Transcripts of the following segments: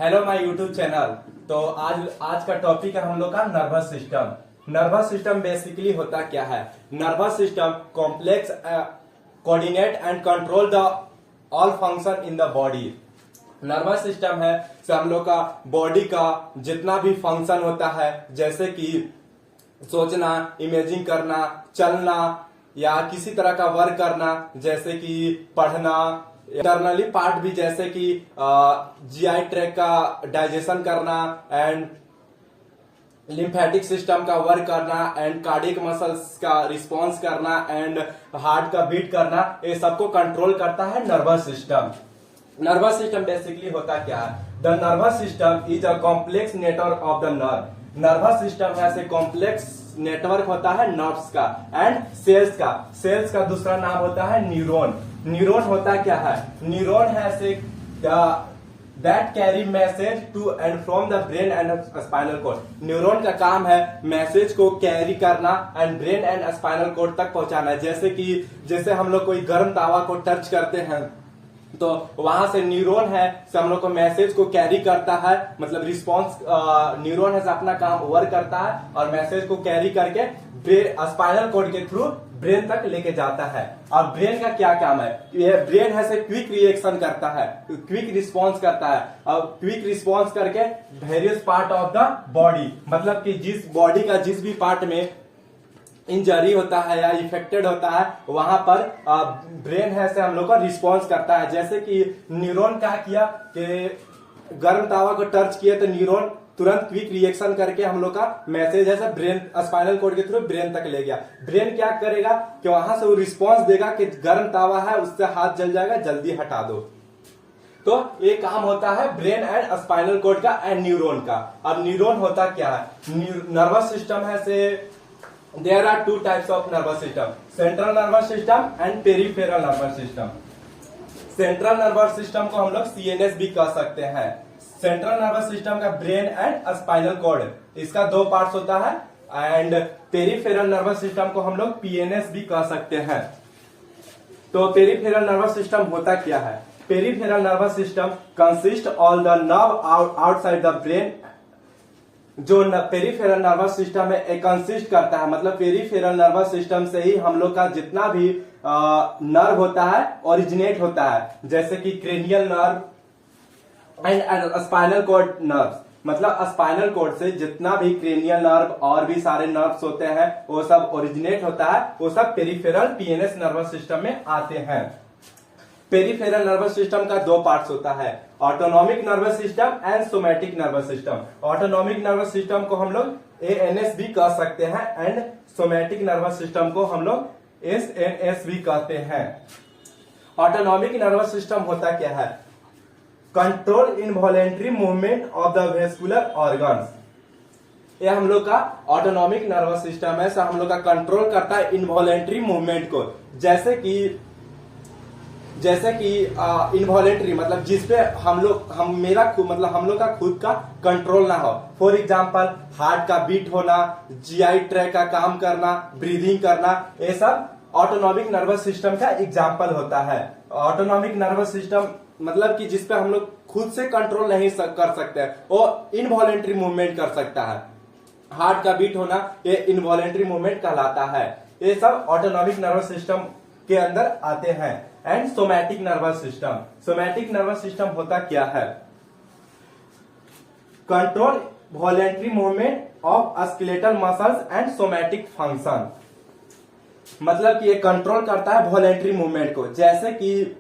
Hello my YouTube channel. तो आज का टॉपिक है हम लोग का nervous system. Nervous system basically होता क्या है? Nervous system complex coordinate and control the all function in the body. Nervous system है से हम लोग का बॉडी का जितना भी फंक्शन होता है, जैसे कि सोचना, इमेजिंग करना, चलना या किसी तरह का वर्क करना, जैसे कि पढ़ना, इंटरनली पार्ट भी जैसे कि जीआई ट्रैक का डाइजेशन करना एंड लिम्फेटिक सिस्टम का वर्क करना एंड कार्डियक मसल्स का रिस्पॉन्स करना एंड हार्ट का बीट करना, ये सबको कंट्रोल करता है nervous system. Nervous system basically होता क्या है? The nervous system is a complex network of the nerve. Nervous system ऐसे कॉम्प्लेक्स नेटवर्क होता है नर्व्स का एंड सेल्स का। सेल्स का दूसरा नाम होता है न्यूरॉन। न्यूरॉन होता क्या है? न्यूरॉन है ऐसे that carry message to and from the brain and spinal cord. Neuron का काम है मैसेज को कैरी करना and brain and spinal cord तक पहुंचाना। जैसे हम लोग कोई गर्म तावा को टच करते हैं तो वहां से न्यूरॉन है से हम लोग को मैसेज को कैरी करता है, मतलब रिस्पॉन्स न्यूरॉन है से अपना काम ओवर करता है और मैसेज को कैरी करके स्पाइनल कॉर्ड के थ्रू ब्रेन तक लेके जाता है। और ब्रेन का क्या काम है? ये ब्रेन है से क्विक रिएक्शन करता है, क्विक रिस्पॉन्स करता है और क्विक रिस्पॉन्स करके various part of the body, मतलब कि जिस बॉडी का जिस भी पार्ट में इंजरी होता है या इफेक्टेड होता है वहां पर ब्रेन है से हम लोग का रिस्पॉन्स करता है। जैसे कि न्यूरॉन क्या किया कि गर्म तावा को टच किया तो न्यूरॉन तुरंत क्विक रिएक्शन करके हम लोग का मैसेज है ब्रेन स्पाइनल कॉर्ड के थ्रू ब्रेन तक ले गया। ब्रेन क्या करेगा कि वहां से वो रिस्पॉन्स देगा कि गर्म तावा है, उससे हाथ जल जाएगा, जल्दी हटा दो। तो ये काम होता है ब्रेन एंड स्पाइनल कॉर्ड का एंड न्यूरॉन का। अब न्यूरॉन होता क्या है? नर्वस सिस्टम है से there are two types of nervous system, central nervous system and peripheral nervous system। Central nervous system को हम लोग सीएनएस भी कह सकते हैं। सेंट्रल नर्वस सिस्टम का ब्रेन एंड स्पाइनल कॉर्ड, इसका दो पार्ट्स होता है एंड पेरिफेरल नर्वस सिस्टम को हम लोग पीएनएस भी कह सकते हैं। तो पेरिफेरल नर्वस सिस्टम होता क्या है? Peripheral nervous system consist all the nerve outside the brain. जो पेरिफेरल नर्वस सिस्टम है कंसिस्ट करता है, मतलब पेरिफेरल नर्वस सिस्टम से ही हम लोग का जितना भी नर्व होता है ओरिजिनेट होता है, जैसे कि cranial nerve and spinal cord nerves. मतलब स्पाइनल कॉर्ड से जितना भी क्रेनियल नर्व और भी सारे नर्व्स होते हैं वो सब ओरिजिनेट होता है, वो सब पेरिफेरल पीएनएस नर्वस सिस्टम में आते हैं। पेरिफेरल नर्वस सिस्टम का दो पार्ट्स होता है, autonomic nervous system and somatic nervous system. Autonomic nervous system को हम लोग एएनएस भी कह सकते हैं एंड सोमैटिक नर्वस सिस्टम को हम लोग एसएनएस भी कहते हैं। ऑटोनॉमिक नर्वस सिस्टम होता क्या है? Control involuntary movement of the vascular organs. ये हम लोग का ऑटोनॉमिक नर्वस सिस्टम है, हम लोग का कंट्रोल करता है इनवॉलेंट्री मूवमेंट को। जैसे कि इनवॉलेंट्री मतलब जिसपे हम लोग का खुद का कंट्रोल ना हो। फॉर एग्जांपल हार्ट का बीट होना, जीआई ट्रैक का काम करना, ब्रीदिंग करना, ये सब ऑटोनॉमिक नर्वस सिस्टम का एग्जांपल होता है। ऑटोनॉमिक नर्वस सिस्टम मतलब कि जिसपे हम लोग खुद से कंट्रोल नहीं कर सकते, वो इनवॉलेंट्री मूवमेंट कर सकता है। हार्ट का बीट होना ये इनवॉलेंट्री मूवमेंट कहलाता है। ये सब ऑटोनॉमिक नर्वस सिस्टम के अंदर आते हैं। And somatic nervous system. Somatic nervous system होता क्या है? Control voluntary movement of skeletal muscles and somatic function. मतलब कि ये कंट्रोल करता है वॉलेंट्री मूवमेंट को, जैसे कि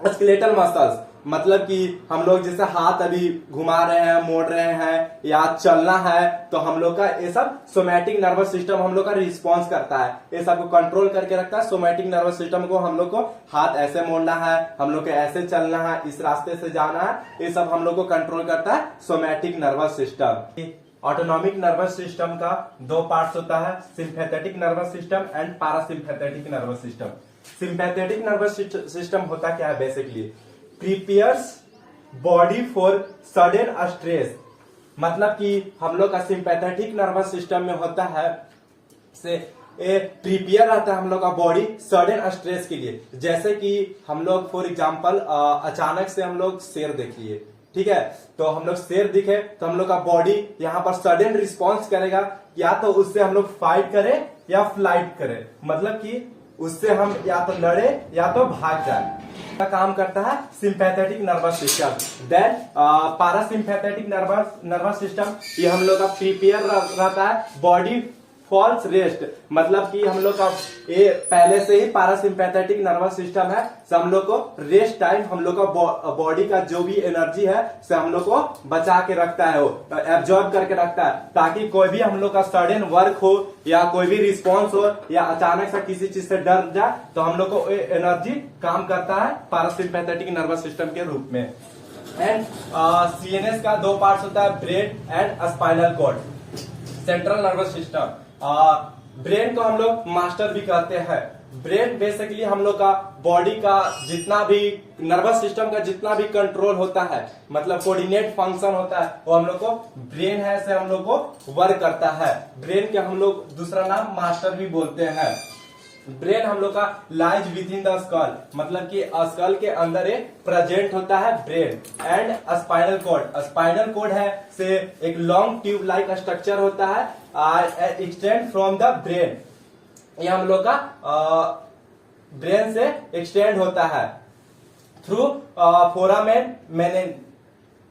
स्केलेटल मसल्स, मतलब कि हम लोग जैसे हाथ अभी घुमा रहे हैं, मोड़ रहे हैं या चलना है, तो हम लोग का ये सब सोमैटिक नर्वस सिस्टम हम लोग का रिस्पॉन्स करता है, ये सब को कंट्रोल करके रखता है। सोमैटिक नर्वस सिस्टम को हम लोग को हाथ ऐसे मोड़ना है, हम लोग को ऐसे चलना है, इस रास्ते से जाना है, ये सब हम लोग को कंट्रोल करता है somatic nervous system. Autonomic nervous system का दो पार्ट्स होता है, sympathetic nervous system and parasympathetic nervous system. Sympathetic nervous system होता क्या है? Basically prepares body for sudden stress. मतलब कि हम लोग का सिंपैथेटिक नर्वस सिस्टम में होता है से प्रिपेयर रहता है हम लोग का बॉडी सडन स्ट्रेस के लिए। जैसे कि हम लोग फॉर एग्जांपल अचानक से हम लोग शेर देख लिए, ठीक है। तो हम लोग शेर दिखे तो हम लोग का बॉडी यहाँ पर सडन रिस्पॉन्स करेगा, या तो उससे हम लोग फाइट करें या फ्लाइट करें, मतलब कि उससे हम या तो लड़े या तो भाग जाए। का काम करता है sympathetic nervous system. Then parasympathetic nervous system, ये हम लोग का प्रिपेयर रहता है बॉडी फॉल्स रेस्ट, मतलब कि हम लोग का ये पहले से ही पारासिम्पैथेटिक नर्वस सिस्टम है, से हम लोग को रेस्ट टाइम हम लोग का बॉडी का जो भी एनर्जी है से हम लोग को बचा के रखता है, वो एब्जॉर्ब करके रखता है, ताकि कोई भी हम लोग का सडन वर्क हो या कोई भी रिस्पॉन्स हो या अचानक से किसी चीज से डर जाए तो हम लोग को एनर्जी काम करता है पारासिम्पैथेटिक नर्वस सिस्टम के रूप में। एंड सीएनएस का दो पार्ट्स होता है, brain and spinal cord, central nervous system. Brain को हम लोग मास्टर भी कहते हैं। ब्रेन बेसिकली हम लोग का बॉडी का जितना भी नर्वस सिस्टम का जितना भी कंट्रोल होता है, मतलब कोऑर्डिनेट फंक्शन होता है, वो हम लोग को ब्रेन है से हम लोग को वर्क करता है। ब्रेन के हम लोग दूसरा नाम मास्टर भी बोलते हैं। ब्रेन हम लोग का lies within the skull, मतलब कि स्कल के अंदर एक प्रेजेंट होता है brain. And spinal cord, spinal cord है से एक लॉन्ग ट्यूब लाइक स्ट्रक्चर होता है, एक्सटेंड फ्रॉम द ब्रेन, ये हम लोग का ब्रेन से एक्सटेंड होता है थ्रू फोरामेन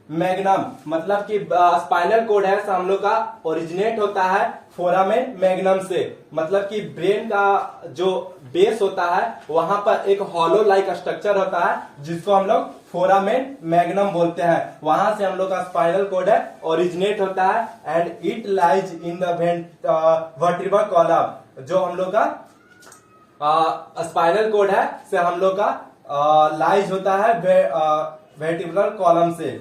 मैग्नम, मतलब कि स्पाइनल कॉर्ड है हम लोग का ओरिजिनेट होता है फोरामेन मैग्नम से, मतलब कि ब्रेन का जो बेस होता है वहां पर एक हॉलो लाइक स्ट्रक्चर होता है जिसको हम लोग फोरामेन मैग्नम बोलते हैं, वहां से हम लोग का स्पाइनल कॉर्ड है ओरिजिनेट होता है। And it lies in the vertebral column, जो हम लोग का स्पाइनल कॉर्ड है से हम लोग का लाइज होता है वर्टिब्रल कॉलम से।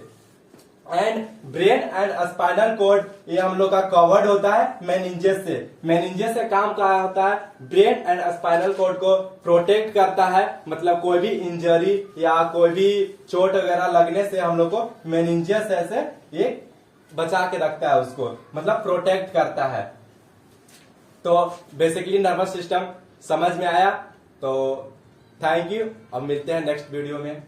And brain and spinal cord ये हम लोग का कवर्ड होता है मेनिंजेस से। मेनिंजेस से काम क्या होता है, ब्रेन एंड स्पाइनल कॉर्ड को प्रोटेक्ट करता है, मतलब कोई भी इंजरी या कोई भी चोट वगैरह लगने से हम लोग को मेनिंजेस ऐसे ये बचा के रखता है, उसको मतलब प्रोटेक्ट करता है। तो बेसिकली नर्वस सिस्टम समझ में आया, तो थैंक यू, अब मिलते हैं नेक्स्ट वीडियो में।